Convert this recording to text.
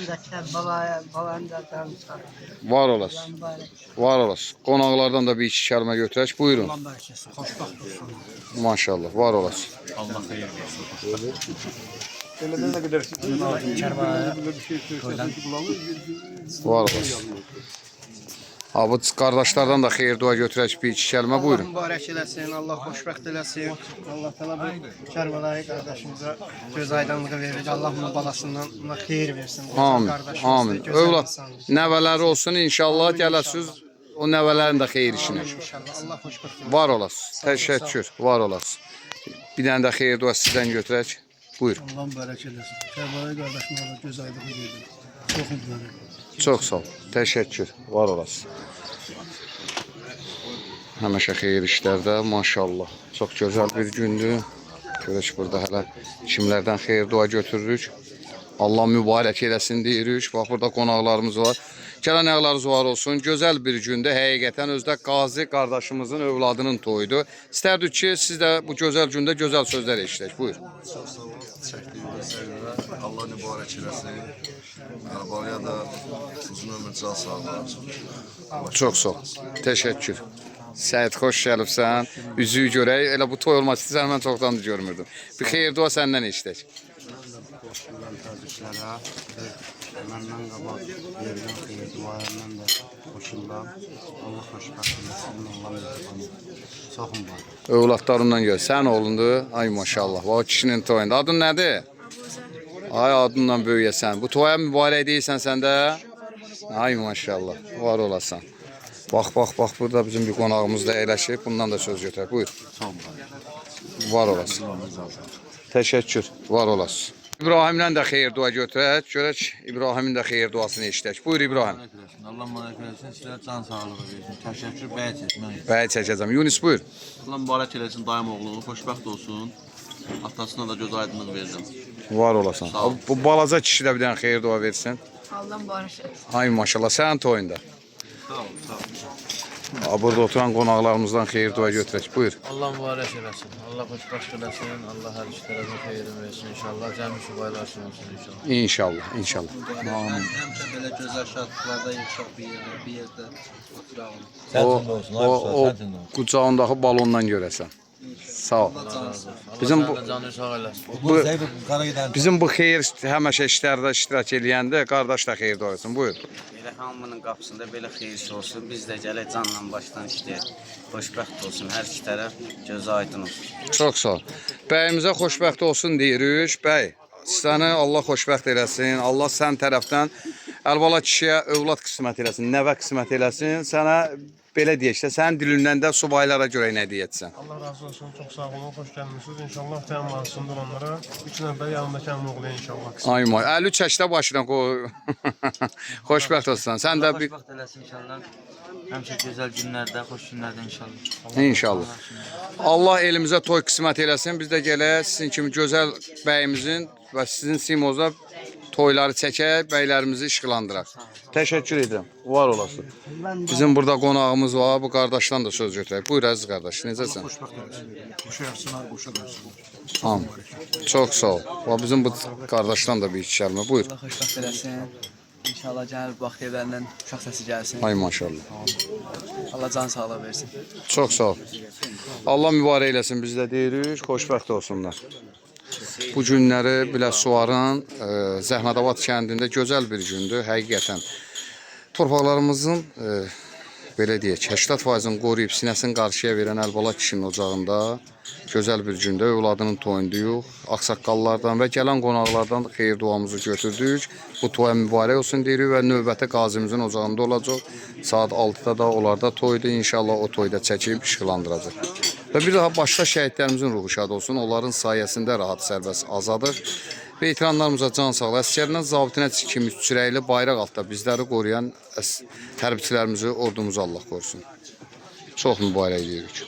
da babanın da tanışlar. Var olasın. Var olasın. Qonaqlardan da bir iki kəlmə götürək. Buyurun. Allah bərakəsi, xoşbəxt olsun. Maşallah. Var olasın. Allah xeyir versin. Var olasın. Abi qardaşlardan da xeyir dua götürək bir iki kəlmə. Allah Buyurun. mübarək eləsin, Allah xoşbəxt eləsin. Allah təala bu Kərbəlayı qardaşımıza göz aydınlığı verir. Allah onun balasından ona xeyir versin. Amin. Amin. Övlad nəvələri olsun inşallah gələsiz o nəvələrin də xeyir işinə. İnşallah Allah xoşbəxt eləsin. Var olasın. Təşəkkür. Var olasın. Bir dənə də xeyir dua sizdən götürək. Buyur. Allah mübarək eləsin. Kərbəlayı qardaşıma Allah göz aydınlığı verir. Çox mübarək. Çox sağ ol. Təşəkkür. Var olasın. Həmişə xeyir işlərdə, maşallah. Çox gözəl bir gündür. Görək burada hələ kimlərdən xeyir dua götürürük. Allah mübarək eləsin deyirik. Bax burada qonaqlarımız var. Gələn ayaqlarınız var olsun. Gözəl bir gündür. Həqiqətən özdə Qazi qardaşımızın övladının toyudur. İstərdik ki, siz də bu gözəl gündə gözəl sözlər eşidək. Buyur. Çox sağ ol. Çəkdiyimiz səyirə Allah mübarək eləsin. Qarabağya da uzun ömür can sağlar. Çox sağ ol. Təşəkkür. Səyid, xoş gəlibsən. Üzüyü görək. Elə bu toy olmaq istəyirsən, mən çoxdandır görmürdüm. Bir xeyir dua səndən eşidək. Qoşulan təbriklərə məndən qabaq verilən xeyir dualarından da qoşulan Allah xoşbəxt eləsin, Allah mehriban. Çox mübarək. Övladlarından gör. Sən oğlundur. Ay maşallah. O kişinin toyunda. Adın nədir? Ay adından böyüyəsən. Bu toya mübarək deyilsən sən də? Ay maşallah. Var olasan. Bax. Burada bizim bir qonağımız da əyləşib. Bundan da söz götürək. Buyur. Var olasın. Təşəkkür. Var olasın. İbrahimdən də xeyir dua götürək. Görək İbrahimin də xeyir duasını eşidək. Buyur İbrahim. Allah mübarək eləsin, sizlərə can sağlığı versin. Təşəkkür bəy çəkmək. Bəy çəkəcəm. Yunus buyur. Allah mübarək eləsin dayım oğlunu, xoşbəxt olsun. Atasına da göz aydınlıq verdim. Var olasan. Bu balaca kişi də bir dənə xeyir dua versin. Allah mübarək eləsin. Ay maşallah. Sənin toyunda. Sağ ol, sağ ol. Burada oturan qonaqlarımızdan xeyir dua götürək. Buyur. Allah mübarək eləsin. Allah xoşbəxt eləsin. Allah hər iki tərəfə xeyir versin inşallah. Cəmi şübaylarsın olsun inşallah. İnşallah. Amin. Həmişə belə gözəl şadlıqlarda yaşaq bir yerdə oturağım. O qucağındakı balondan görəsən. Sağ ol. Bizim bu Canı sağ eləsin. bizim bu xeyir həmişə işlərdə iştirak eləyəndə qardaş da xeyir dua etsin. Buyur. Belə hamının qapısında belə xeyirli olsun. Biz də gələk canla başdan işləyək. Xoşbəxt olsun. Hər iki tərəf gözü aydın olsun. Çox sağ ol. Bəyimizə xoşbəxt olsun deyirik. Bəy, səni Allah xoşbəxt eləsin. Allah sən tərəfdən əlvala kişiyə övlad qismət eləsin, nəvə qismət eləsin. Sənə belə deyək də, sənin dilindən də subaylara görə nə deyəcəksən? Allah razı olsun, çox sağ olun, xoş gəlmişsiniz. İnşallah təmin arasında olanlara 3 nəfər yanındakı əmin oğlu inşallah. Ay may, əli çəkdə başına qoy. Xoşbəxt olsun. Sən də bir Xoşbəxt eləsin inşallah. Həmişə gözəl günlərdə, xoş günlərdə inşallah. İnşallah. Allah elimizə toy qismət eləsin. Biz də gələk sizin kimi gözəl bəyimizin və sizin simozda toyları çəkək, bəylərimizi işıqlandıraq. Təşəkkür edirəm. Var olasın. Bizim burada qonağımız var. Bu qardaşdan da söz götürək. Buyur əziz qardaş. Necəsən? Amin. Çox sağ ol. Bizim bu qardaşdan da bir iki kəlmə. Buyur. Allah xoşbəxt eləsin. İnşallah gəlib vaxt evlərindən uşaq səsi gəlsin. Ay maşallah. Allah can sağlığı versin. Çox sağ ol. Allah mübarək eləsin. Biz də deyirik. Xoşbəxt olsunlar. Bu günləri Biləsuvarın Zəhmədabad kəndində gözəl bir gündür, həqiqətən. Torpaqlarımızın, belə deyək, 80%-ni qoruyub sinəsini qarşıya verən Əlbala kişinin ocağında gözəl bir gündə övladının toyunduyuq. Ağsaqqallardan və gələn qonaqlardan da xeyir duamızı götürdük. Bu toya mübarək olsun deyirik və növbəti qazimizin ocağında olacaq. Saat 6-da da onlarda toydur. İnşallah o toyda çəkib işıqlandıracaq. Və bir daha başqa şəhidlərimizin ruhu şad olsun. Onların sayəsində rahat sərbəst azadıq. Veteranlarımıza can sağlığı. Əsgərindən zabitinə kimi çürəkli bayraq altda bizləri qoruyan hərbiçilərimizi, ordumuzu Allah qorusun. Çox mübarək deyirik.